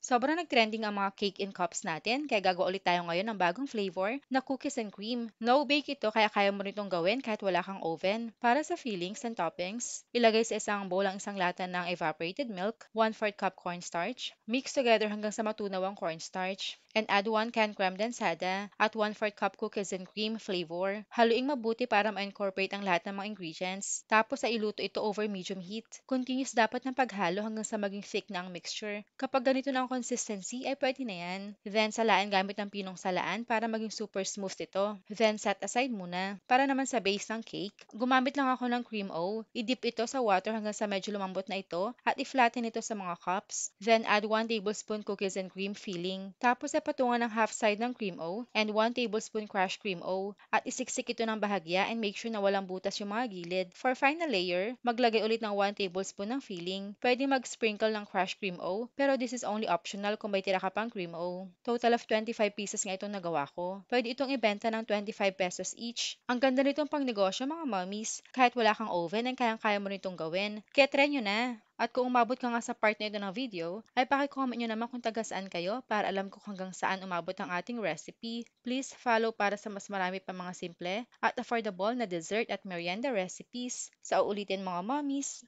Sobrang nag-trending ang mga cake in cups natin, kaya gagawa ulit tayo ngayon ng bagong flavor na cookies and cream. No-bake ito kaya kaya mo nitong gawin kahit wala kang oven. Para sa fillings and toppings, ilagay sa isang bowl ang isang lata ng evaporated milk, 1/4 cup cornstarch, mix together hanggang sa matunaw ang cornstarch, and add 1 can creme densada at 1/4 cup cookies and cream flavor. Haluing mabuti para ma-incorporate ang lahat ng mga ingredients. Tapos ay iluto ito over medium heat. Continuous dapat ng paghalo hanggang sa maging thick na ang mixture. Kapag ganito na ang consistency ay pwede na yan. Then salaan gamit ng pinong salaan para maging super smooth ito. Then set aside muna. Para naman sa base ng cake, gumamit lang ako ng cream o. I-dip ito sa water hanggang sa medyo lumambot na ito at i-flatten ito sa mga cups. Then add 1 tablespoon cookies and cream filling. Tapos ay patungan ng half side ng cream o and 1 tablespoon crushed cream o at isiksik ito ng bahagya and make sure na walang butas yung mga gilid. For final layer, maglagay ulit ng 1 tablespoon ng filling. Pwede mag-sprinkle ng crushed cream o pero this is only optional kung may tira ka pang cream o. Total of 25 pieces nga itong nagawa ko. Pwede itong ibenta ng 25 pesos each. Ang ganda nitong pang negosyo mga mommies. Kahit wala kang oven ay kayang-kaya mo nitong gawin. Kaya try nyo na. At kung umabot ka nga sa part na ito ng video, ay paki-comment nyo naman kung taga saan kayo para alam ko hanggang saan umabot ang ating recipe. Please follow para sa mas marami pa mga simple at affordable na dessert at merienda recipes. Sa uulitin mga mommies,